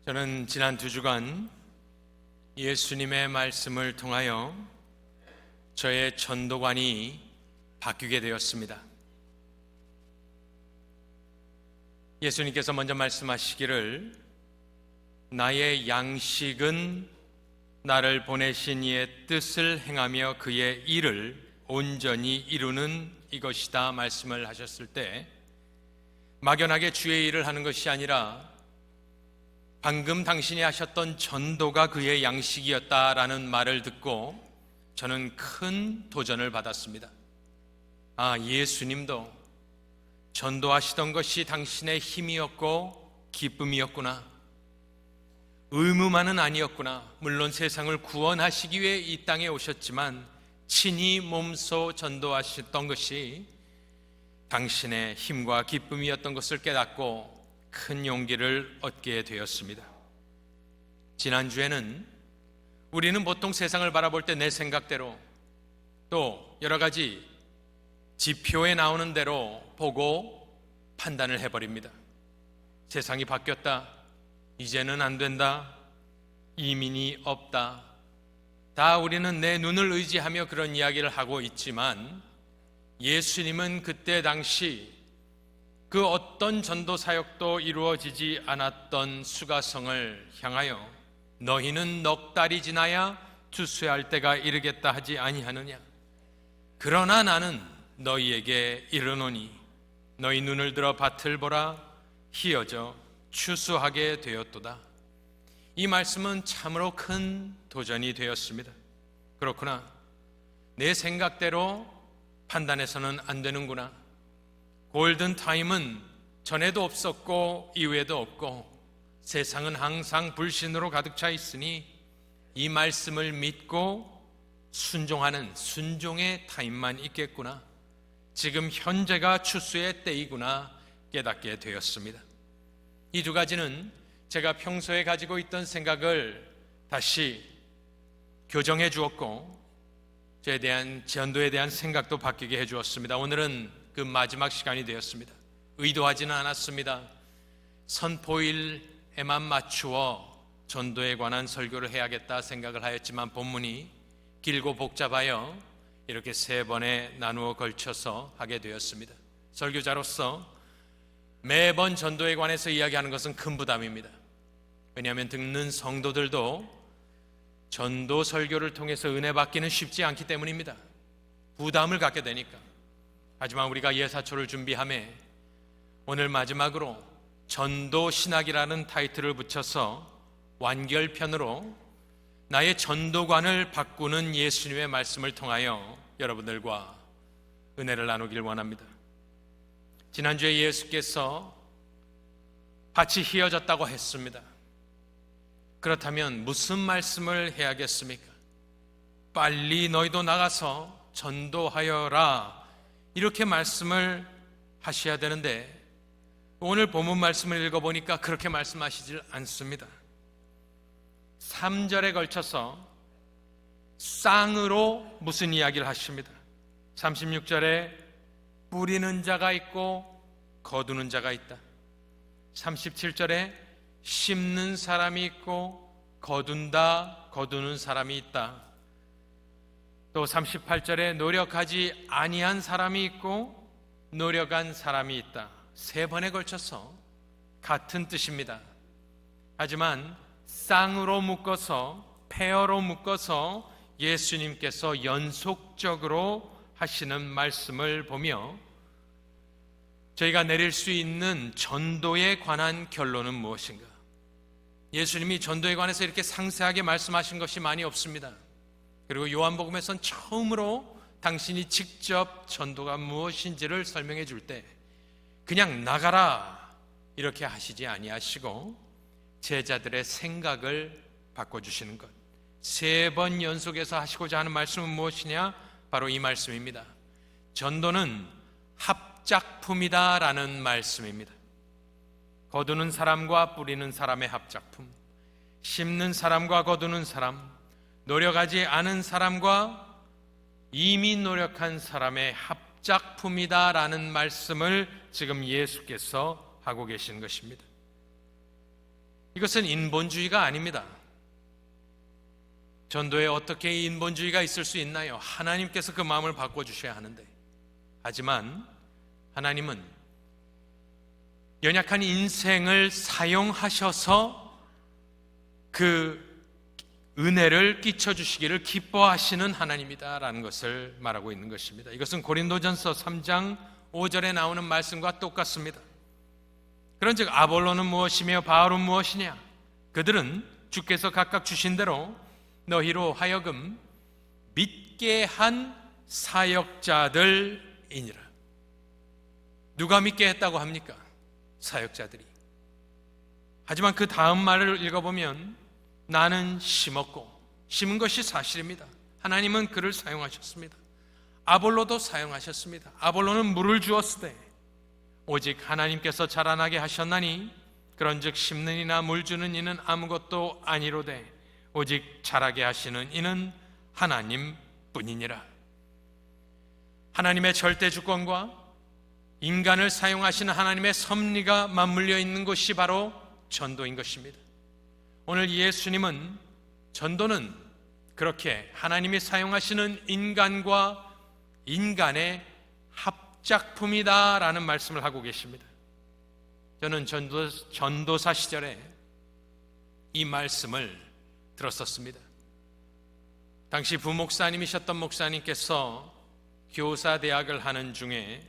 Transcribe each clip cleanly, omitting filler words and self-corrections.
저는 지난 2주간 예수님의 말씀을 통하여 저의 전도관이 바뀌게 되었습니다. 예수님께서 먼저 말씀하시기를 나의 양식은 나를 보내신 이의 뜻을 행하며 그의 일을 온전히 이루는 이것이다 말씀을 하셨을 때, 막연하게 주의 일을 하는 것이 아니라 방금 당신이 하셨던 전도가 그의 양식이었다라는 말을 듣고 저는 큰 도전을 받았습니다. 예수님도 전도하시던 것이 당신의 힘이었고 기쁨이었구나. 의무만은 아니었구나. 물론 세상을 구원하시기 위해 이 땅에 오셨지만 친히 몸소 전도하셨던 것이 당신의 힘과 기쁨이었던 것을 깨닫고 큰 용기를 얻게 되었습니다. 지난주에는 우리는 보통 세상을 바라볼 때 내 생각대로 또 여러 가지 지표에 나오는 대로 보고 판단을 해버립니다. 세상이 바뀌었다. 이제는 안 된다. 이민이 없다. 다 우리는 내 눈을 의지하며 그런 이야기를 하고 있지만 예수님은 그때 당시 그 어떤 전도 사역도 이루어지지 않았던 수가성을 향하여 너희는 넉 달이 지나야 추수할 때가 이르겠다 하지 아니하느냐. 그러나 나는 너희에게 이르노니 너희 눈을 들어 밭을 보라. 희어져 추수하게 되었도다. 이 말씀은 참으로 큰 도전이 되었습니다. 그렇구나. 내 생각대로 판단해서는 안 되는구나. 골든타임은 전에도 없었고 이후에도 없고 세상은 항상 불신으로 가득 차 있으니 이 말씀을 믿고 순종하는 순종의 타임만 있겠구나. 지금 현재가 추수의 때이구나 깨닫게 되었습니다. 이 두 가지는 제가 평소에 가지고 있던 생각을 다시 교정해 주었고 저에 대한 전도에 대한 생각도 바뀌게 해 주었습니다. 오늘은 그 마지막 시간이 되었습니다. 의도하지는 않았습니다. 선포일에만 맞추어 전도에 관한 설교를 해야겠다 생각을 하였지만 본문이 길고 복잡하여 이렇게 3번에 나누어 걸쳐서 하게 되었습니다. 설교자로서 매번 전도에 관해서 이야기하는 것은 큰 부담입니다. 왜냐하면 듣는 성도들도 전도 설교를 통해서 은혜 받기는 쉽지 않기 때문입니다. 부담을 갖게 되니까. 하지만 우리가 예사초를 준비하며 오늘 마지막으로 전도 신학이라는 타이틀을 붙여서 완결편으로 나의 전도관을 바꾸는 예수님의 말씀을 통하여 여러분들과 은혜를 나누길 원합니다. 지난주에 예수께서 밭이 희어졌다고 했습니다. 그렇다면 무슨 말씀을 해야겠습니까? 빨리 너희도 나가서 전도하여라 이렇게 말씀을 하셔야 되는데 오늘 본문 말씀을 읽어보니까 그렇게 말씀하시질 않습니다. 3절에 걸쳐서 쌍으로 무슨 이야기를 하십니다. 36절에 뿌리는 자가 있고 거두는 자가 있다. 37절에 심는 사람이 있고 거두는 사람이 있다. 또 38절에 노력하지 아니한 사람이 있고 노력한 사람이 있다. 3번에 걸쳐서 같은 뜻입니다. 하지만 쌍으로 묶어서 페어로 묶어서 예수님께서 연속적으로 하시는 말씀을 보며 저희가 내릴 수 있는 전도에 관한 결론은 무엇인가? 예수님이 전도에 관해서 이렇게 상세하게 말씀하신 것이 많이 없습니다. 그리고 요한복음에서는 처음으로 당신이 직접 전도가 무엇인지를 설명해 줄 때 그냥 나가라 이렇게 하시지 아니하시고 제자들의 생각을 바꿔주시는 것. 3번 연속해서 하시고자 하는 말씀은 무엇이냐? 바로 이 말씀입니다. 전도는 합작품이다 라는 말씀입니다. 거두는 사람과 뿌리는 사람의 합작품, 심는 사람과 거두는 사람, 노력하지 않은 사람과 이미 노력한 사람의 합작품이다 라는 말씀을 지금 예수께서 하고 계신 것입니다. 이것은 인본주의가 아닙니다. 전도에 어떻게 인본주의가 있을 수 있나요? 하나님께서 그 마음을 바꿔주셔야 하는데, 하지만 하나님은 연약한 인생을 사용하셔서 그 은혜를 끼쳐주시기를 기뻐하시는 하나님이다라는 것을 말하고 있는 것입니다. 이것은 고린도전서 3장 5절에 나오는 말씀과 똑같습니다. 그런즉 아볼로는 무엇이며 바울은 무엇이냐? 그들은 주께서 각각 주신 대로 너희로 하여금 믿게 한 사역자들이니라. 누가 믿게 했다고 합니까? 사역자들이. 하지만 그 다음 말을 읽어보면 나는 심었고, 심은 것이 사실입니다. 하나님은 그를 사용하셨습니다. 아볼로도 사용하셨습니다. 아볼로는 물을 주었을 때 오직 하나님께서 자라나게 하셨나니 그런즉 심는 이나 물 주는 이는 아무것도 아니로되 오직 자라게 하시는 이는 하나님뿐이니라. 하나님의 절대 주권과 인간을 사용하시는 하나님의 섭리가 맞물려 있는 것이 바로 전도인 것입니다. 오늘 예수님은 전도는 그렇게 하나님이 사용하시는 인간과 인간의 합작품이다라는 말씀을 하고 계십니다. 저는 전도사 시절에 이 말씀을 들었었습니다. 당시 부목사님이셨던 목사님께서 교사대학을 하는 중에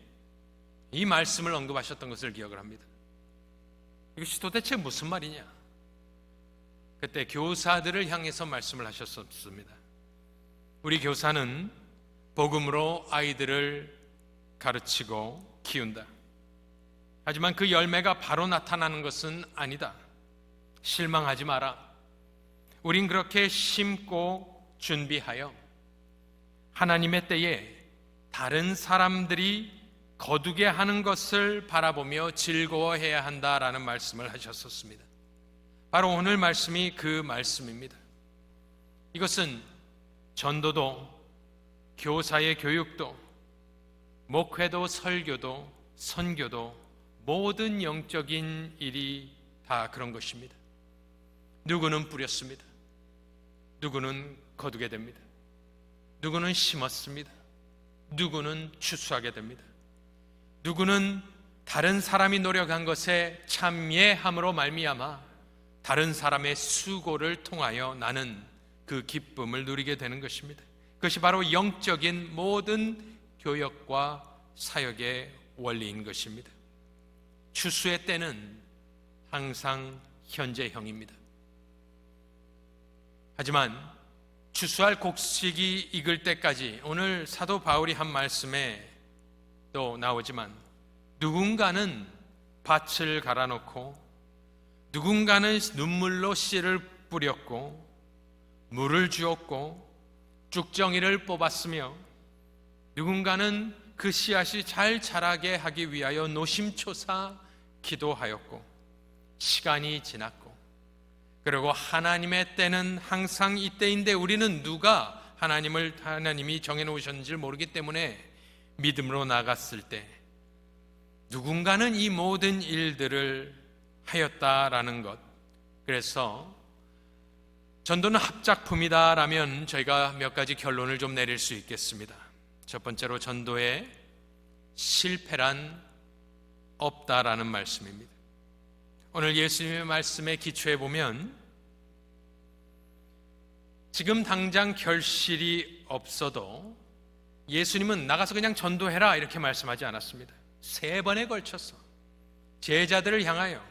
이 말씀을 언급하셨던 것을 기억을 합니다. 이것이 도대체 무슨 말이냐? 그때 교사들을 향해서 말씀을 하셨습니다. 우리 교사는 복음으로 아이들을 가르치고 키운다. 하지만 그 열매가 바로 나타나는 것은 아니다. 실망하지 마라. 우린 그렇게 심고 준비하여 하나님의 때에 다른 사람들이 거두게 하는 것을 바라보며 즐거워해야 한다라는 말씀을 하셨었습니다. 바로 오늘 말씀이 그 말씀입니다. 이것은 전도도 교사의 교육도 목회도 설교도 선교도 모든 영적인 일이 다 그런 것입니다. 누구는 뿌렸습니다. 누구는 거두게 됩니다. 누구는 심었습니다. 누구는 추수하게 됩니다. 누구는 다른 사람이 노력한 것에 참여함으로 말미암아 다른 사람의 수고를 통하여 나는 그 기쁨을 누리게 되는 것입니다. 그것이 바로 영적인 모든 교역과 사역의 원리인 것입니다. 추수의 때는 항상 현재형입니다. 하지만 추수할 곡식이 익을 때까지, 오늘 사도 바울이 한 말씀에 또 나오지만, 누군가는 밭을 갈아놓고 누군가는 눈물로 씨를 뿌렸고 물을 주었고 쭉정이를 뽑았으며 누군가는 그 씨앗이 잘 자라게 하기 위하여 노심초사 기도하였고 시간이 지났고, 그리고 하나님의 때는 항상 이때인데 우리는 누가 하나님이 정해놓으셨는지 모르기 때문에 믿음으로 나갔을 때 누군가는 이 모든 일들을 하였다라는 것. 그래서 전도는 합작품이다라면 저희가 몇 가지 결론을 좀 내릴 수 있겠습니다. 첫 번째로, 전도에 실패란 없다라는 말씀입니다. 오늘 예수님의 말씀에 기초해 보면 지금 당장 결실이 없어도 예수님은 나가서 그냥 전도해라 이렇게 말씀하지 않았습니다. 3번에 걸쳐서 제자들을 향하여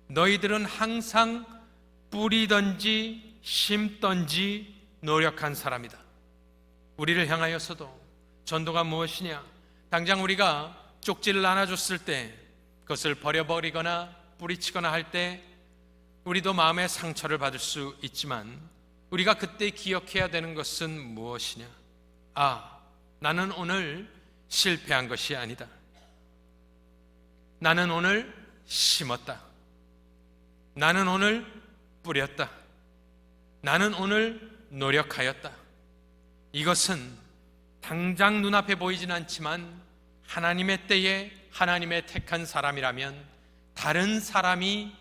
너희들은 항상 뿌리든지 심든지 노력한 사람이다. 우리를 향하여서도 전도가 무엇이냐? 당장 우리가 쪽지를 나눠줬을 때 그것을 버려버리거나 뿌리치거나 할 때 우리도 마음의 상처를 받을 수 있지만, 우리가 그때 기억해야 되는 것은 무엇이냐? 나는 오늘 실패한 것이 아니다. 나는 오늘 심었다. 나는 오늘 뿌렸다. 나는 오늘 노력하였다. 이것은 당장 눈앞에 보이진 않지만 하나님의 때에 하나님의 택한 사람이라면 다른 사람이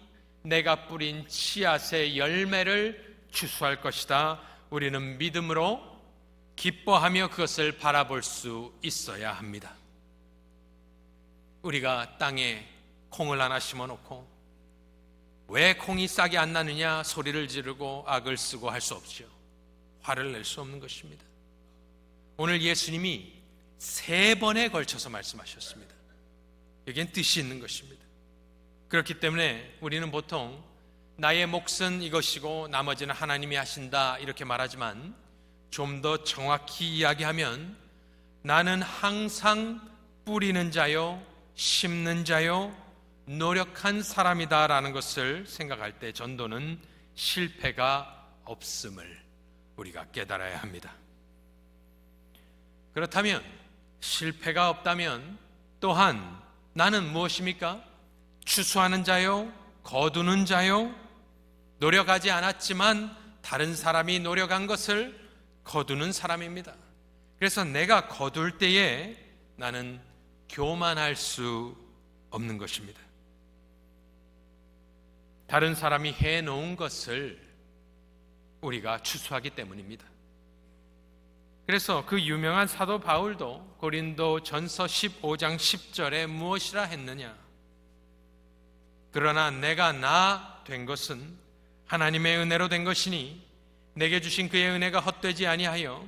내가 뿌린 씨앗의 열매를 추수할 것이다. 우리는 믿음으로 기뻐하며 그것을 바라볼 수 있어야 합니다. 우리가 땅에 콩을 하나 심어놓고 왜 콩이 싹이 안 나느냐 소리를 지르고 악을 쓰고 할 수 없죠. 화를 낼 수 없는 것입니다. 오늘 예수님이 3번에 걸쳐서 말씀하셨습니다. 여기엔 뜻이 있는 것입니다. 그렇기 때문에 우리는 보통 나의 몫은 이것이고 나머지는 하나님이 하신다 이렇게 말하지만, 좀 더 정확히 이야기하면 나는 항상 뿌리는 자요, 심는 자요, 노력한 사람이다라는 것을 생각할 때 전도는 실패가 없음을 우리가 깨달아야 합니다. 그렇다면 실패가 없다면 또한 나는 무엇입니까? 추수하는 자요, 거두는 자요, 노력하지 않았지만 다른 사람이 노력한 것을 거두는 사람입니다. 그래서 내가 거둘 때에 나는 교만할 수 없는 것입니다. 다른 사람이 해놓은 것을 우리가 추수하기 때문입니다. 그래서 그 유명한 사도 바울도 고린도 전서 15장 10절에 무엇이라 했느냐? 그러나 내가 나 된 것은 하나님의 은혜로 된 것이니 내게 주신 그의 은혜가 헛되지 아니하여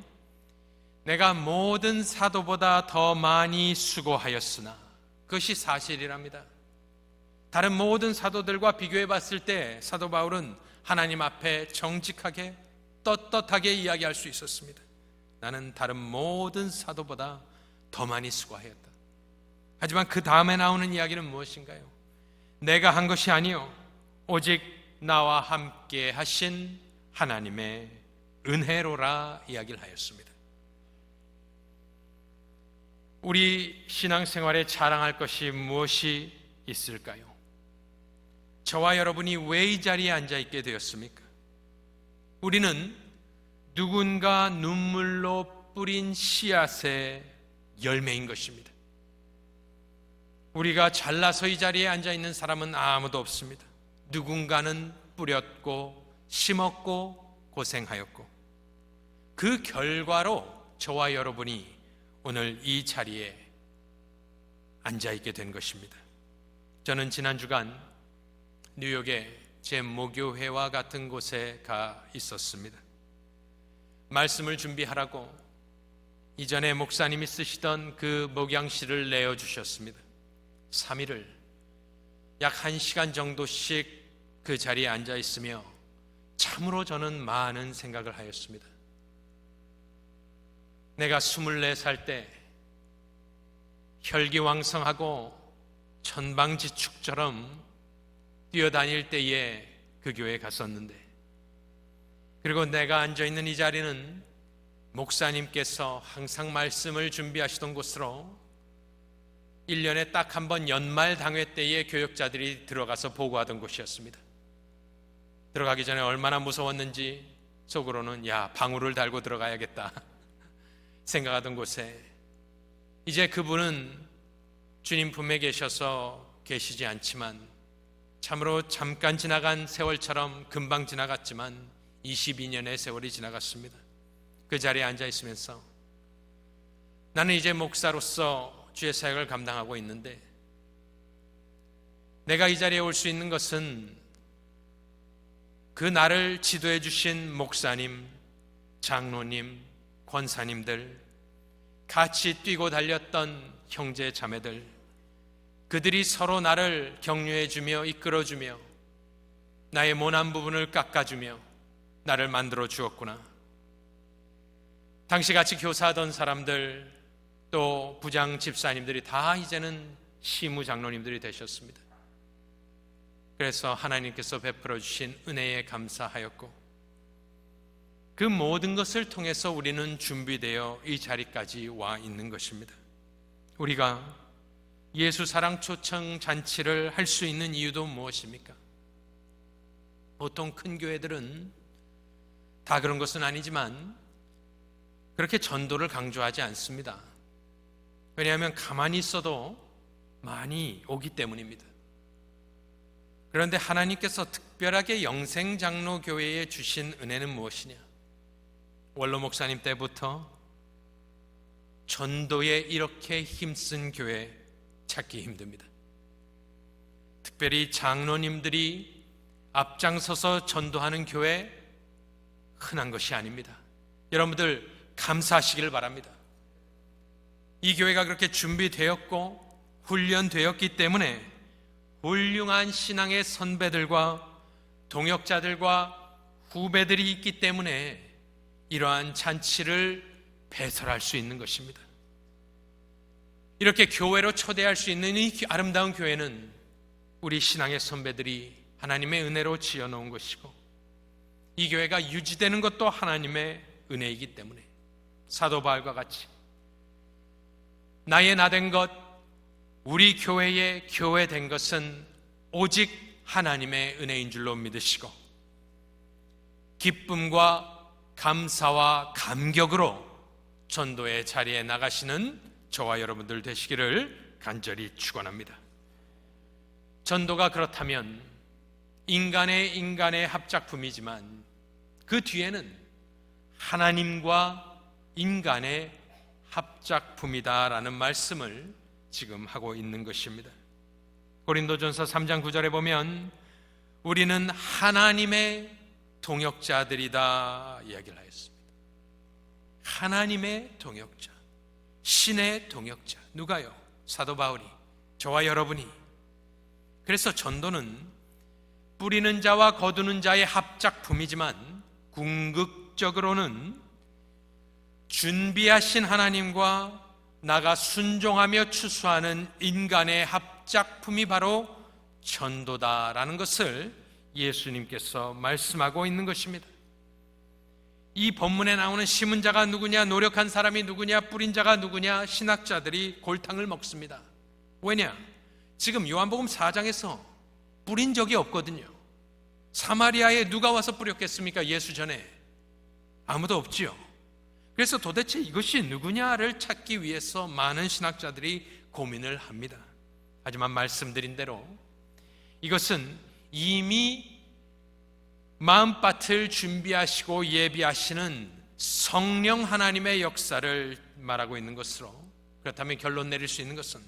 내가 모든 사도보다 더 많이 수고하였으나, 그것이 사실이랍니다. 다른 모든 사도들과 비교해 봤을 때 사도 바울은 하나님 앞에 정직하게 떳떳하게 이야기할 수 있었습니다. 나는 다른 모든 사도보다 더 많이 수고하였다. 하지만 그 다음에 나오는 이야기는 무엇인가요? 내가 한 것이 아니요 오직 나와 함께 하신 하나님의 은혜로라 이야기를 하였습니다. 우리 신앙생활에 자랑할 것이 무엇이 있을까요? 저와 여러분이 왜 이 자리에 앉아 있게 되었습니까? 우리는 누군가 눈물로 뿌린 씨앗의 열매인 것입니다. 우리가 잘나서 이 자리에 앉아 있는 사람은 아무도 없습니다. 누군가는 뿌렸고 심었고 고생하였고 그 결과로 저와 여러분이 오늘 이 자리에 앉아 있게 된 것입니다. 저는 지난 주간 뉴욕의 제 모교회와 같은 곳에 가 있었습니다. 말씀을 준비하라고 이전에 목사님이 쓰시던 그 목양실을 내어주셨습니다. 3일을 약 1시간 정도씩 그 자리에 앉아 있으며 참으로 저는 많은 생각을 하였습니다. 내가 24살 때 혈기왕성하고 천방지축처럼 뛰어다닐 때에 그 교회에 갔었는데, 그리고 내가 앉아있는 이 자리는 목사님께서 항상 말씀을 준비하시던 곳으로 1년에 딱 한 번 연말 당회 때에 교역자들이 들어가서 보고하던 곳이었습니다. 들어가기 전에 얼마나 무서웠는지 속으로는 야, 방울을 달고 들어가야겠다 생각하던 곳에 이제 그분은 주님 품에 계셔서 계시지 않지만 참으로 잠깐 지나간 세월처럼 금방 지나갔지만 22년의 세월이 지나갔습니다. 그 자리에 앉아 있으면서 나는 이제 목사로서 주의 사역을 감당하고 있는데, 내가 이 자리에 올 수 있는 것은 그 나를 지도해 주신 목사님, 장로님, 권사님들, 같이 뛰고 달렸던 형제 자매들, 그들이 서로 나를 격려해 주며 이끌어 주며 나의 모난 부분을 깎아주며 나를 만들어 주었구나. 당시 같이 교사하던 사람들, 또 부장 집사님들이 다 이제는 시무 장로님들이 되셨습니다. 그래서 하나님께서 베풀어 주신 은혜에 감사하였고, 그 모든 것을 통해서 우리는 준비되어 이 자리까지 와 있는 것입니다. 우리가 예수 사랑 초청 잔치를 할 수 있는 이유도 무엇입니까? 보통 큰 교회들은 다 그런 것은 아니지만 그렇게 전도를 강조하지 않습니다. 왜냐하면 가만히 있어도 많이 오기 때문입니다. 그런데 하나님께서 특별하게 영생장로교회에 주신 은혜는 무엇이냐? 원로 목사님 때부터 전도에 이렇게 힘쓴 교회 찾기 힘듭니다. 특별히 장로님들이 앞장서서 전도하는 교회 흔한 것이 아닙니다. 여러분들 감사하시길 바랍니다. 이 교회가 그렇게 준비되었고 훈련되었기 때문에 훌륭한 신앙의 선배들과 동역자들과 후배들이 있기 때문에 이러한 잔치를 배설할 수 있는 것입니다. 이렇게 교회로 초대할 수 있는 이 아름다운 교회는 우리 신앙의 선배들이 하나님의 은혜로 지어놓은 것이고, 이 교회가 유지되는 것도 하나님의 은혜이기 때문에 사도 바울과 같이 나의 나된 것, 우리 교회의 교회된 것은 오직 하나님의 은혜인 줄로 믿으시고 기쁨과 감사와 감격으로 전도의 자리에 나가시는 저와 여러분들 되시기를 간절히 축원합니다. 전도가 그렇다면 인간의 합작품이지만 그 뒤에는 하나님과 인간의 합작품이다라는 말씀을 지금 하고 있는 것입니다. 고린도전서 3장 9절에 보면 우리는 하나님의 동역자들이다 이야기를 하였습니다. 하나님의 동역자, 신의 동역자. 누가요? 사도 바울이, 저와 여러분이. 그래서 전도는 뿌리는 자와 거두는 자의 합작품이지만 궁극적으로는 준비하신 하나님과 나가 순종하며 추수하는 인간의 합작품이 바로 전도다라는 것을 예수님께서 말씀하고 있는 것입니다. 이 본문에 나오는 심은 자가 누구냐, 노력한 사람이 누구냐, 뿌린 자가 누구냐, 신학자들이 골탕을 먹습니다. 왜냐? 지금 요한복음 4장에서 뿌린 적이 없거든요. 사마리아에 누가 와서 뿌렸겠습니까? 예수 전에 아무도 없지요. 그래서 도대체 이것이 누구냐를 찾기 위해서 많은 신학자들이 고민을 합니다. 하지만 말씀드린 대로 이것은 이미 마음밭을 준비하시고 예비하시는 성령 하나님의 역사를 말하고 있는 것으로, 그렇다면 결론 내릴 수 있는 것은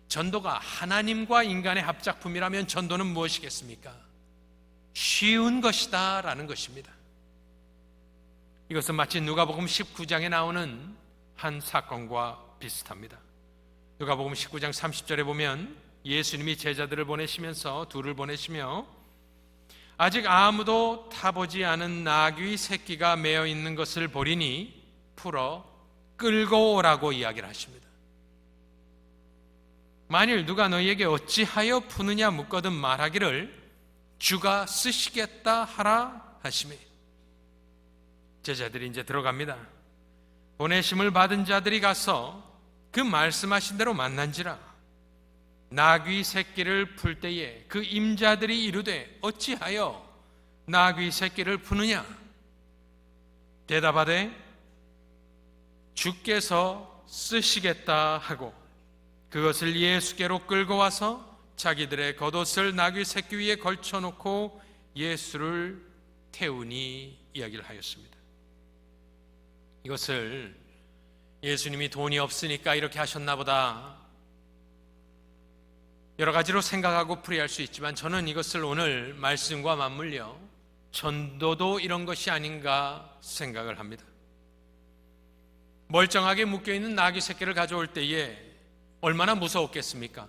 전도가 하나님과 인간의 합작품이라면 전도는 무엇이겠습니까? 쉬운 것이다 라는 것입니다. 이것은 마치 누가복음 19장에 나오는 한 사건과 비슷합니다. 누가복음 19장 30절에 보면 예수님이 제자들을 보내시면서 둘을 보내시며 아직 아무도 타보지 않은 나귀 새끼가 매어 있는 것을 보리니 풀어 끌고 오라고 이야기를 하십니다. 만일 누가 너희에게 어찌하여 푸느냐 묻거든 말하기를 주가 쓰시겠다 하라 하시매. 제자들이 이제 들어갑니다. 보내심을 받은 자들이 가서 그 말씀하신 대로 만난지라. 나귀 새끼를 풀 때에 그 임자들이 이르되 어찌하여 나귀 새끼를 푸느냐? 대답하되 주께서 쓰시겠다 하고 그것을 예수께로 끌고 와서 자기들의 겉옷을 나귀 새끼 위에 걸쳐놓고 예수를 태우니 이야기를 하였습니다. 이것을 예수님이 돈이 없으니까 이렇게 하셨나 보다, 여러 가지로 생각하고 풀이할 수 있지만 저는 이것을 오늘 말씀과 맞물려 전도도 이런 것이 아닌가 생각을 합니다. 멀쩡하게 묶여있는 나귀 새끼를 가져올 때에 얼마나 무서웠겠습니까?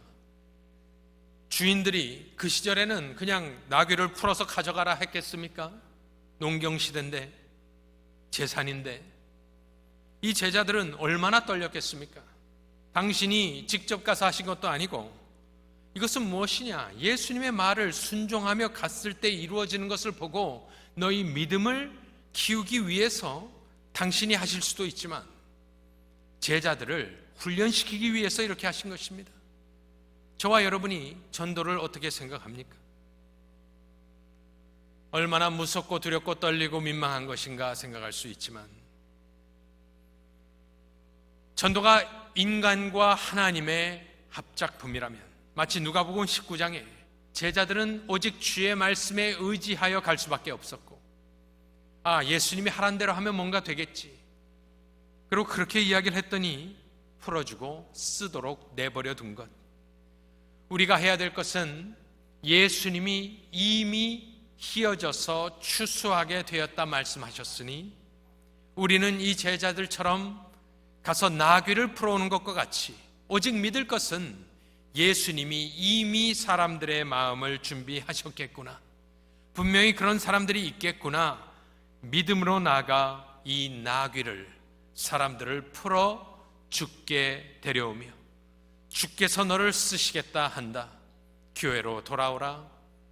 주인들이 그 시절에는 그냥 나귀를 풀어서 가져가라 했겠습니까? 농경시대인데, 재산인데. 이 제자들은 얼마나 떨렸겠습니까? 당신이 직접 가서 하신 것도 아니고 이것은 무엇이냐? 예수님의 말을 순종하며 갔을 때 이루어지는 것을 보고 너희 믿음을 키우기 위해서 당신이 하실 수도 있지만 제자들을 훈련시키기 위해서 이렇게 하신 것입니다. 저와 여러분이 전도를 어떻게 생각합니까? 얼마나 무섭고 두렵고 떨리고 민망한 것인가 생각할 수 있지만 전도가 인간과 하나님의 합작품이라면 마치 누가복음 19장에 제자들은 오직 주의 말씀에 의지하여 갈 수밖에 없었고, 예수님이 하란 대로 하면 뭔가 되겠지. 그리고 그렇게 이야기를 했더니 풀어주고 쓰도록 내버려 둔 것. 우리가 해야 될 것은 예수님이 이미 휘어져서 추수하게 되었다 말씀하셨으니, 우리는 이 제자들처럼 가서 나귀를 풀어오는 것과 같이 오직 믿을 것은 예수님이 이미 사람들의 마음을 준비하셨겠구나, 분명히 그런 사람들이 있겠구나, 믿음으로 나아가 이 나귀를, 사람들을 풀어 주께 데려오며 주께서 너를 쓰시겠다 한다, 교회로 돌아오라,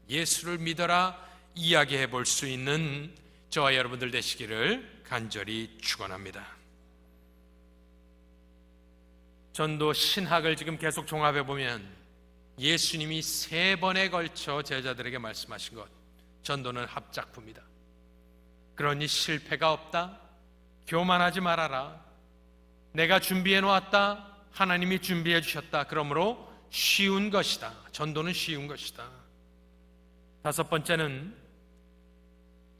예수를 믿어라 이야기해 볼 수 있는 저와 여러분들 되시기를 간절히 축원합니다. 전도 신학을 지금 계속 종합해 보면 예수님이 3번에 걸쳐 제자들에게 말씀하신 것, 전도는 합작품이다. 그러니 실패가 없다. 교만하지 말아라. 내가 준비해 놓았다. 하나님이 준비해 주셨다. 그러므로 쉬운 것이다. 전도는 쉬운 것이다. 5번째는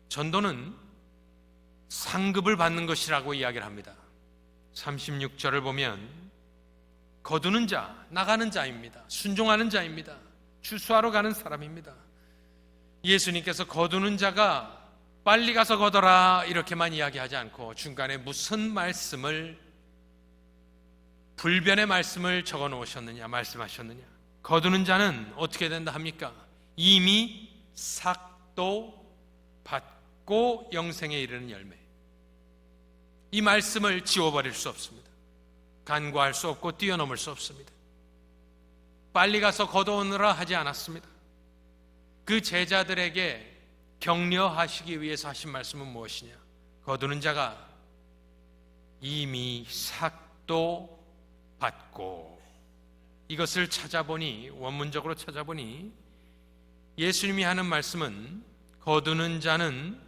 전도는 상급을 받는 것이라고 이야기를 합니다. 36절을 보면 거두는 자, 나가는 자입니다. 순종하는 자입니다. 추수하러 가는 사람입니다. 예수님께서 거두는 자가 빨리 가서 거둬라 이렇게만 이야기하지 않고 중간에 무슨 말씀을, 불변의 말씀을 적어 놓으셨느냐, 말씀하셨느냐. 거두는 자는 어떻게 된다 합니까? 이미 삭도 받고 영생에 이르는 열매. 이 말씀을 지워버릴 수 없습니다. 간과할 수 없고 뛰어넘을 수 없습니다. 빨리 가서 거두오느라 하지 않았습니다. 그 제자들에게 격려하시기 위해서 하신 말씀은 무엇이냐? 거두는 자가 이미 삭도 받고, 이것을 찾아보니, 원문적으로 찾아보니 예수님이 하는 말씀은 거두는 자는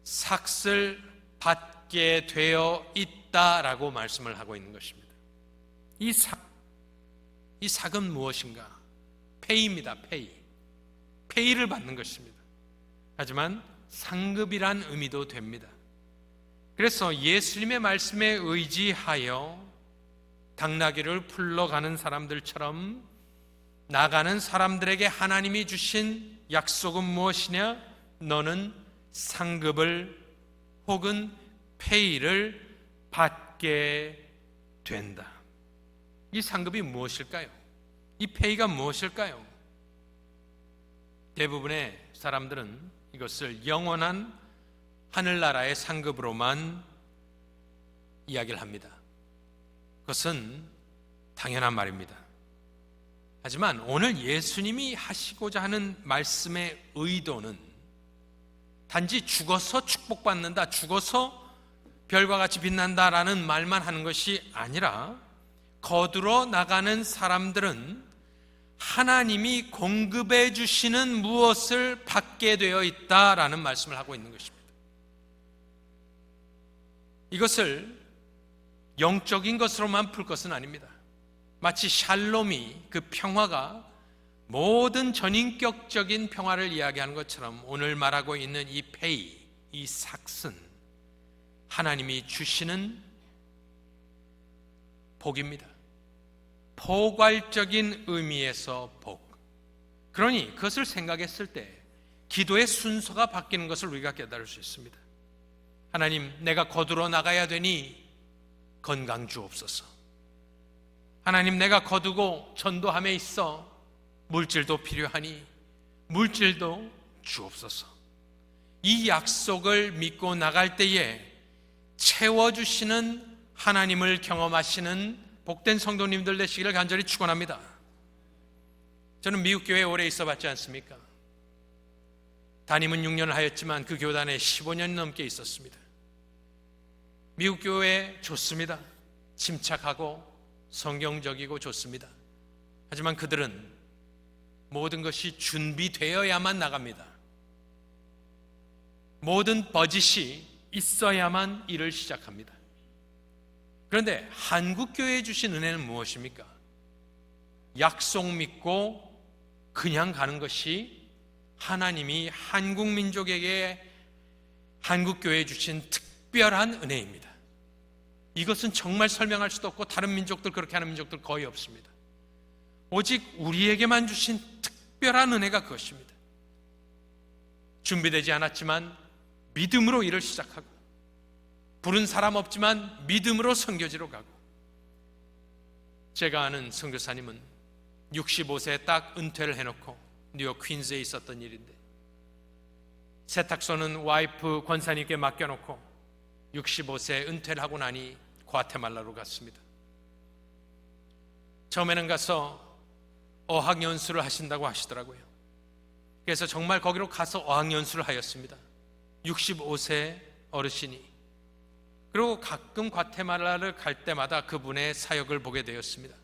삭을 받게 되어 있다라고 말씀을 하고 있는 것입니다. 이 삭은 무엇인가? 페이입니다. 페이를 받는 것입니다. 하지만 상급이란 의미도 됩니다. 그래서 예수님의 말씀에 의지하여 당나귀를 풀러가는 사람들처럼 나가는 사람들에게 하나님이 주신 약속은 무엇이냐? 너는 상급을 혹은 페이를 받게 된다. 이 상급이 무엇일까요? 이 페이가 무엇일까요? 대부분의 사람들은 이것을 영원한 하늘나라의 상급으로만 이야기를 합니다. 그것은 당연한 말입니다. 하지만 오늘 예수님이 하시고자 하는 말씀의 의도는 단지 죽어서 축복받는다, 죽어서 별과 같이 빛난다라는 말만 하는 것이 아니라, 거두러 나가는 사람들은 하나님이 공급해 주시는 무엇을 받게 되어 있다라는 말씀을 하고 있는 것입니다. 이것을 영적인 것으로만 풀 것은 아닙니다. 마치 샬롬이, 그 평화가 모든 전인격적인 평화를 이야기하는 것처럼 오늘 말하고 있는 이 페이, 이 삭은 하나님이 주시는 복입니다. 포괄적인 의미에서 복. 그러니 그것을 생각했을 때 기도의 순서가 바뀌는 것을 우리가 깨달을 수 있습니다. 하나님, 내가 거두러 나가야 되니 건강 주옵소서. 하나님, 내가 거두고 전도함에 있어 물질도 필요하니 물질도 주옵소서. 이 약속을 믿고 나갈 때에 채워주시는 하나님을 경험하시는 복된 성도님들 되시기를 간절히 축원합니다. 저는 미국 교회에 오래 있어봤지 않습니까? 담임은 6년을 하였지만 그 교단에 15년 넘게 있었습니다. 미국 교회 좋습니다. 침착하고 성경적이고 좋습니다. 하지만 그들은 모든 것이 준비되어야만 나갑니다. 모든 버짓이 있어야만 일을 시작합니다. 그런데 한국 교회에 주신 은혜는 무엇입니까? 약속 믿고 그냥 가는 것이 하나님이 한국 민족에게 한국교회에 주신 특별한 은혜입니다. 이것은 정말 설명할 수도 없고 다른 민족들, 그렇게 하는 민족들 거의 없습니다. 오직 우리에게만 주신 특별한 은혜가 그것입니다. 준비되지 않았지만 믿음으로 일을 시작하고, 부른 사람 없지만 믿음으로 선교지로 가고. 제가 아는 선교사님은 65세에 딱 은퇴를 해놓고 뉴욕 퀸즈에 있었던 일인데, 세탁소는 와이프 권사님께 맡겨놓고 65세 은퇴를 하고 나니 과테말라로 갔습니다. 처음에는 가서 어학연수를 하신다고 하시더라고요. 그래서 정말 거기로 가서 어학연수를 하였습니다. 65세 어르신이. 그리고 가끔 과테말라를 갈 때마다 그분의 사역을 보게 되었습니다.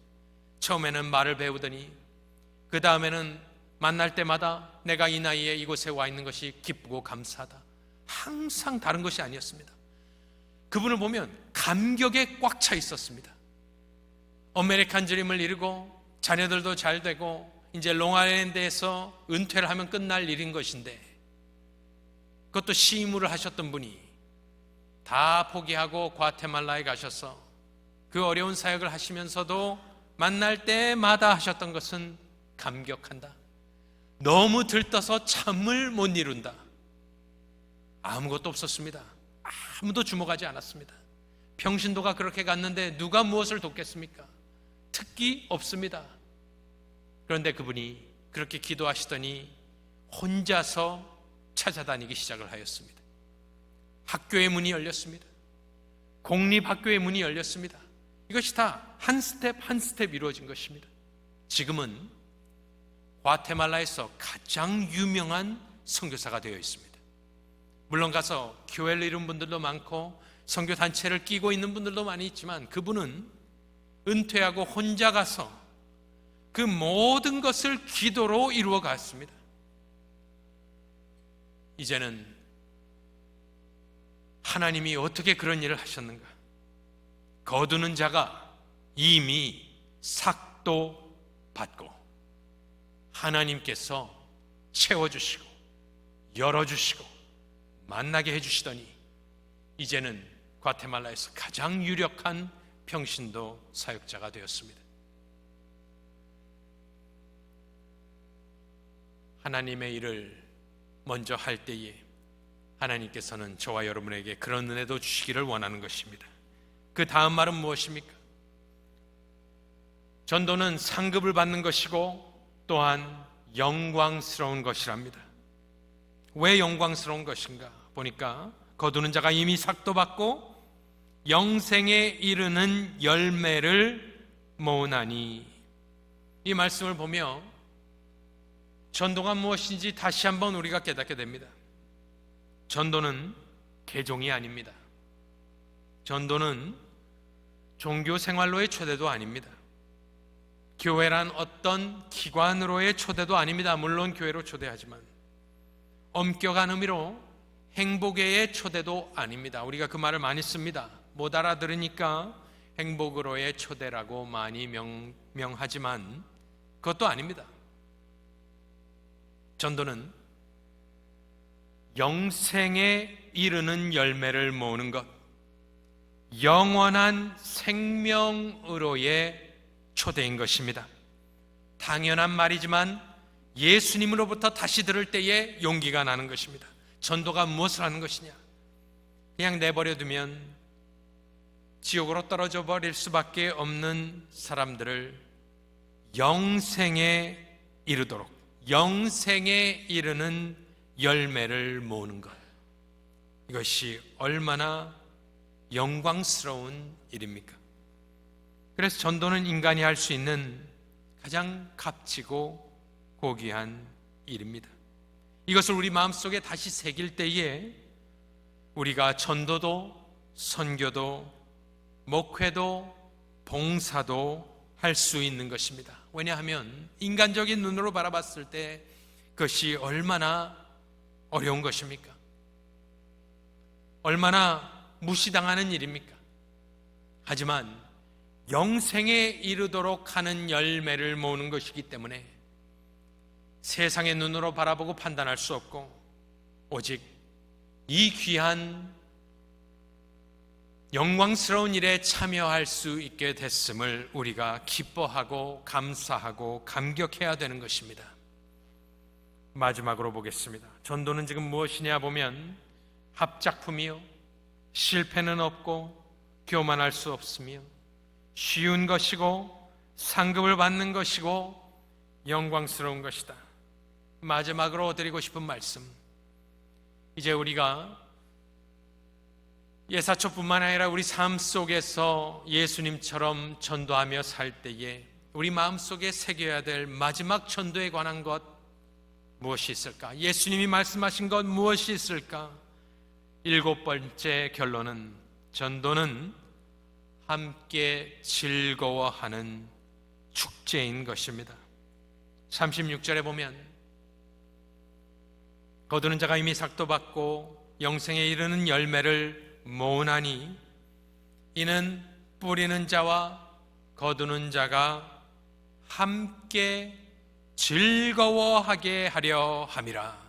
처음에는 말을 배우더니 그 다음에는 만날 때마다 내가 이 나이에 이곳에 와 있는 것이 기쁘고 감사하다. 항상 다른 것이 아니었습니다. 그분을 보면 감격에 꽉 차 있었습니다. 아메리칸 드림을 이루고 자녀들도 잘 되고 이제 롱아일랜드에서 은퇴를 하면 끝날 일인 것인데, 그것도 시무를 하셨던 분이 다 포기하고 과테말라에 가셔서 그 어려운 사역을 하시면서도 만날 때마다 하셨던 것은 감격한다. 너무 들떠서 잠을 못 이룬다. 아무것도 없었습니다. 아무도 주목하지 않았습니다. 평신도가 그렇게 갔는데 누가 무엇을 돕겠습니까? 특기 없습니다. 그런데 그분이 그렇게 기도하시더니 혼자서 찾아다니기 시작을 하였습니다. 학교의 문이 열렸습니다. 공립학교의 문이 열렸습니다. 이것이 다 한 스텝 한 스텝 이루어진 것입니다. 지금은 과테말라에서 가장 유명한 선교사가 되어 있습니다. 물론 가서 교회를 이룬 분들도 많고 선교단체를 끼고 있는 분들도 많이 있지만, 그분은 은퇴하고 혼자 가서 그 모든 것을 기도로 이루어 갔습니다. 이제는 하나님이 어떻게 그런 일을 하셨는가? 거두는 자가 이미 삭도 받고 하나님께서 채워주시고 열어주시고 만나게 해주시더니 이제는 과테말라에서 가장 유력한 평신도 사역자가 되었습니다. 하나님의 일을 먼저 할 때에 하나님께서는 저와 여러분에게 그런 은혜도 주시기를 원하는 것입니다. 그 다음 말은 무엇입니까? 전도는 상급을 받는 것이고 또한 영광스러운 것이랍니다. 왜 영광스러운 것인가 보니까, 거두는 자가 이미 삭도 받고 영생에 이르는 열매를 모으나니. 이 말씀을 보며 전도가 무엇인지 다시 한번 우리가 깨닫게 됩니다. 전도는 개종이 아닙니다. 전도는 종교 생활로의 초대도 아닙니다. 교회란 어떤 기관으로의 초대도 아닙니다. 물론 교회로 초대하지만 엄격한 의미로 행복회의 초대도 아닙니다. 우리가 그 말을 많이 씁니다. 못 알아들으니까 행복으로의 초대라고 많이 명하지만 그것도 아닙니다. 전도는 영생에 이르는 열매를 모으는 것, 영원한 생명으로의 초대인 것입니다. 당연한 말이지만 예수님으로부터 다시 들을 때에 용기가 나는 것입니다. 전도가 무엇을 하는 것이냐? 그냥 내버려두면 지옥으로 떨어져 버릴 수밖에 없는 사람들을 영생에 이르도록, 영생에 이르는 열매를 모으는 것, 이것이 얼마나 영광스러운 일입니까? 그래서 전도는 인간이 할 수 있는 가장 값지고 고귀한 일입니다. 이것을 우리 마음속에 다시 새길 때에 우리가 전도도 선교도 목회도 봉사도 할 수 있는 것입니다. 왜냐하면 인간적인 눈으로 바라봤을 때 그것이 얼마나 어려운 것입니까? 얼마나 무시당하는 일입니까? 하지만 영생에 이르도록 하는 열매를 모으는 것이기 때문에 세상의 눈으로 바라보고 판단할 수 없고 오직 이 귀한 영광스러운 일에 참여할 수 있게 됐음을 우리가 기뻐하고 감사하고 감격해야 되는 것입니다. 마지막으로 보겠습니다. 전도는 지금 무엇이냐 보면 합작품이요, 실패는 없고 교만할 수 없으며 쉬운 것이고 상급을 받는 것이고 영광스러운 것이다. 마지막으로 드리고 싶은 말씀, 이제 우리가 예사초뿐만 아니라 우리 삶 속에서 예수님처럼 전도하며 살 때에 우리 마음속에 새겨야 될 마지막 전도에 관한 것 무엇이 있을까? 예수님이 말씀하신 것 무엇이 있을까? 7번째 결론은 전도는 함께 즐거워하는 축제인 것입니다. 36절에 보면 거두는 자가 이미 삭도 받고 영생에 이르는 열매를 모으나니 이는 뿌리는 자와 거두는 자가 함께 즐거워하게 하려 함이라.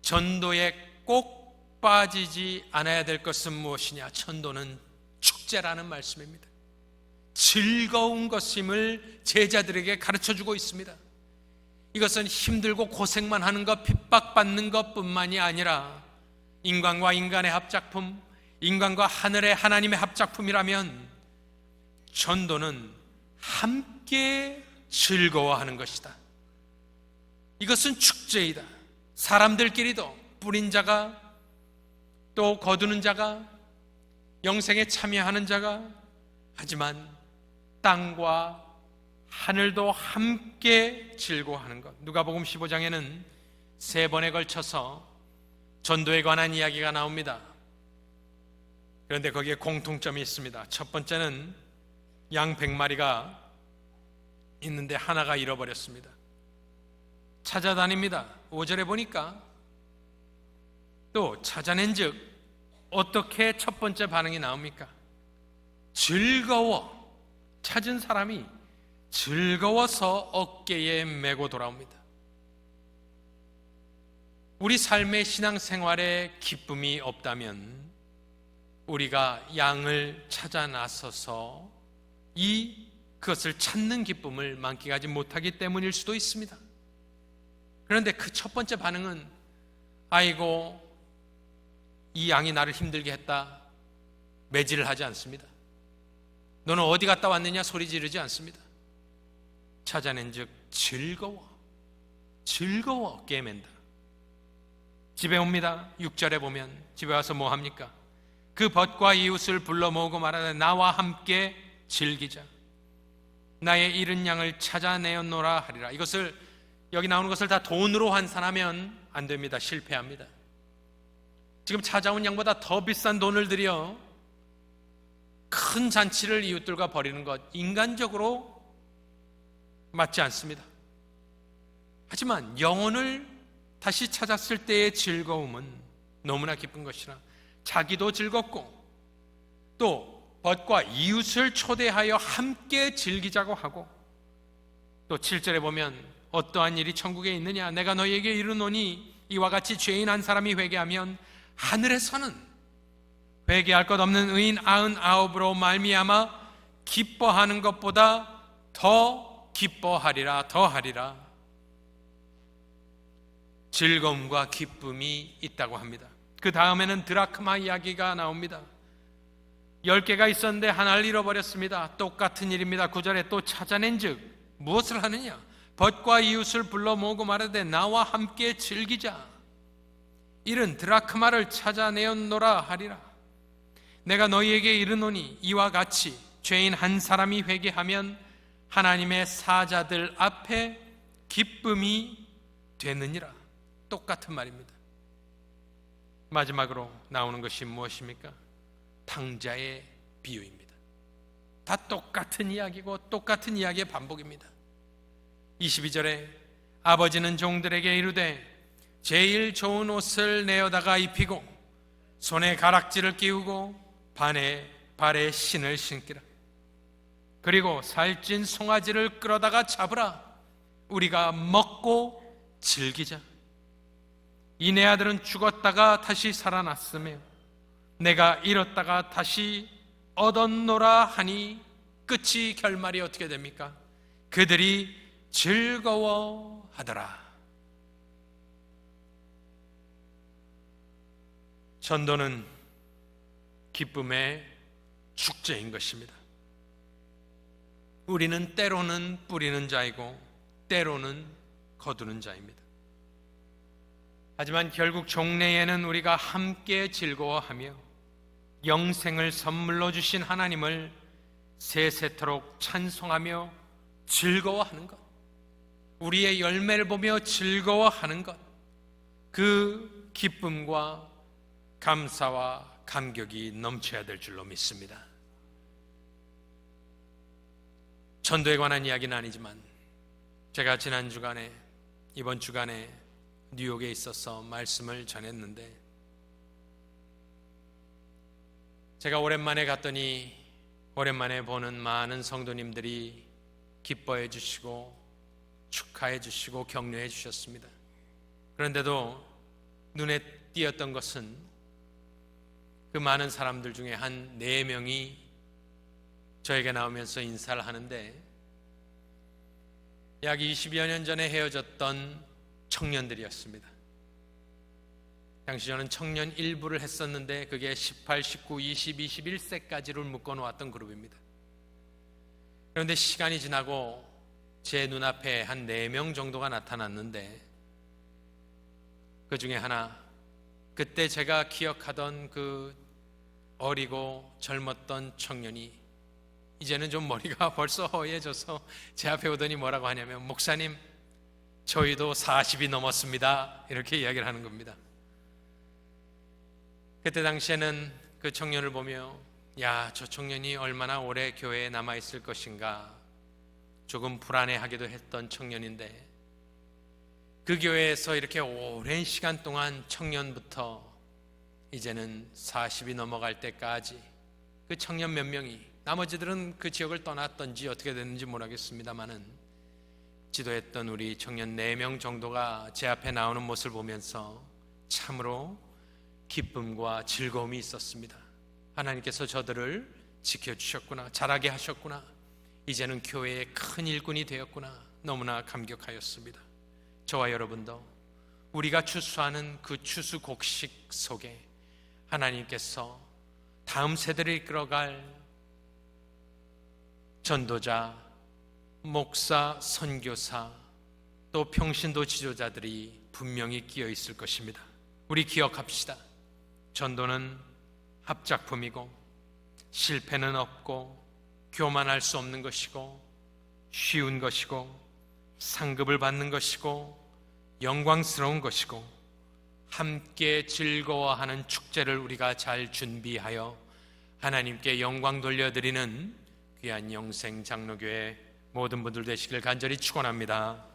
전도에 꼭 빠지지 않아야 될 것은 무엇이냐? 전도는 축제라는 말씀입니다. 즐거운 것임을 제자들에게 가르쳐주고 있습니다. 이것은 힘들고 고생만 하는 것, 핍박받는 것뿐만이 아니라 인간과 인간의 합작품, 인간과 하늘의 하나님의 합작품이라면 전도는 함께 즐거워하는 것이다. 이것은 축제이다. 사람들끼리도 뿌린 자가 또 거두는 자가 영생에 참여하는 자가, 하지만 땅과 하늘도 함께 즐거워하는 것. 누가복음 15장에는 3번에 걸쳐서 전도에 관한 이야기가 나옵니다. 그런데 거기에 공통점이 있습니다. 첫 번째는 양 100마리가 있는데 하나가 잃어버렸습니다. 찾아다닙니다. 5절에 보니까 또 찾아낸 즉 어떻게 첫 번째 반응이 나옵니까? 즐거워. 찾은 사람이 즐거워서 어깨에 메고 돌아옵니다. 우리 삶의 신앙생활에 기쁨이 없다면 우리가 양을 찾아 나서서 그것을 찾는 기쁨을 만끽하지 못하기 때문일 수도 있습니다. 그런데 그 첫 번째 반응은 아이고 이 양이 나를 힘들게 했다, 매질을 하지 않습니다. 너는 어디 갔다 왔느냐 소리 지르지 않습니다. 찾아낸 즉 즐거워 어깨에 맨다. 집에 옵니다. 6절에 보면 집에 와서 뭐 합니까? 그 벗과 이웃을 불러 모으고 말하되 나와 함께 즐기자. 나의 잃은 양을 찾아내었노라 하리라. 이것을, 여기 나오는 것을 다 돈으로 환산하면 안 됩니다. 실패합니다. 지금 찾아온 양보다 더 비싼 돈을 들여 큰 잔치를 이웃들과 벌이는 것, 인간적으로 맞지 않습니다. 하지만 영혼을 다시 찾았을 때의 즐거움은 너무나 기쁜 것이라 자기도 즐겁고 또 벗과 이웃을 초대하여 함께 즐기자고 하고, 또 7절에 보면 어떠한 일이 천국에 있느냐? 내가 너희에게 이르노니 이와 같이 죄인 한 사람이 회개하면 하늘에서는 회개할 것 없는 의인 99으로 말미암아 기뻐하는 것보다 더 기뻐하리라, 더하리라. 즐거움과 기쁨이 있다고 합니다. 그 다음에는 드라크마 이야기가 나옵니다. 10개가 있었는데 하나를 잃어버렸습니다. 똑같은 일입니다. 9절에 또 찾아낸 즉 무엇을 하느냐? 벗과 이웃을 불러 모으고 말하되 나와 함께 즐기자. 이른 드라크마를 찾아내었노라 하리라. 내가 너희에게 이르노니 이와 같이 죄인 한 사람이 회개하면 하나님의 사자들 앞에 기쁨이 되느니라. 똑같은 말입니다. 마지막으로 나오는 것이 무엇입니까? 탕자의 비유입니다. 다 똑같은 이야기고 똑같은 이야기의 반복입니다. 22절에 아버지는 종들에게 이르되 제일 좋은 옷을 내어다가 입히고 손에 가락지를 끼우고 발에 신을 신기라. 그리고 살찐 송아지를 끌어다가 잡으라. 우리가 먹고 즐기자. 이 내 아들은 죽었다가 다시 살아났으며 내가 잃었다가 다시 얻었노라 하니 끝이 결말이 어떻게 됩니까? 그들이 즐거워하더라. 전도는 기쁨의 축제인 것입니다. 우리는 때로는 뿌리는 자이고 때로는 거두는 자입니다. 하지만 결국 종래에는 우리가 함께 즐거워하며 영생을 선물로 주신 하나님을 세세토록 찬송하며 즐거워하는 것, 우리의 열매를 보며 즐거워하는 것, 그 기쁨과 감사와 감격이 넘쳐야 될 줄로 믿습니다. 전도에 관한 이야기는 아니지만 제가 지난 주간에, 이번 주간에 뉴욕에 있어서 말씀을 전했는데, 제가 오랜만에 갔더니 오랜만에 보는 많은 성도님들이 기뻐해 주시고 축하해 주시고 격려해 주셨습니다. 그런데도 눈에 띄었던 것은 그 많은 사람들 중에 한 4명이 저에게 나오면서 인사를 하는데, 약 20여 년 전에 헤어졌던 청년들이었습니다. 당시 저는 청년 일부를 했었는데 그게 18, 19, 20, 21세까지를 묶어놓았던 그룹입니다. 그런데 시간이 지나고 제 눈앞에 한 4명 정도가 나타났는데, 그 중에 하나, 그때 제가 기억하던 그 어리고 젊었던 청년이 이제는 좀 머리가 벌써 허해져서 제 앞에 오더니 뭐라고 하냐면, 목사님, 저희도 40이 넘었습니다. 이렇게 이야기를 하는 겁니다. 그때 당시에는 그 청년을 보며, 야, 저 청년이 얼마나 오래 교회에 남아있을 것인가 조금 불안해하기도 했던 청년인데, 그 교회에서 이렇게 오랜 시간 동안 청년부터 이제는 40이 넘어갈 때까지 그 청년 몇 명이, 나머지들은 그 지역을 떠났던지 어떻게 됐는지 모르겠습니다만은, 지도했던 우리 청년 4명 정도가 제 앞에 나오는 모습을 보면서 참으로 기쁨과 즐거움이 있었습니다. 하나님께서 저들을 지켜주셨구나, 자라게 하셨구나, 이제는 교회의 큰 일꾼이 되었구나, 너무나 감격하였습니다. 저와 여러분도 우리가 추수하는 그 추수곡식 속에 하나님께서 다음 세대를 이끌어갈 전도자, 목사, 선교사, 또 평신도 지도자들이 분명히 끼어 있을 것입니다. 우리 기억합시다. 전도는 합작품이고 실패는 없고 교만할 수 없는 것이고 쉬운 것이고 상급을 받는 것이고 영광스러운 것이고 함께 즐거워하는 축제를 우리가 잘 준비하여 하나님께 영광 돌려드리는 귀한 영생 장로교회 모든 분들 되시길 간절히 축원합니다.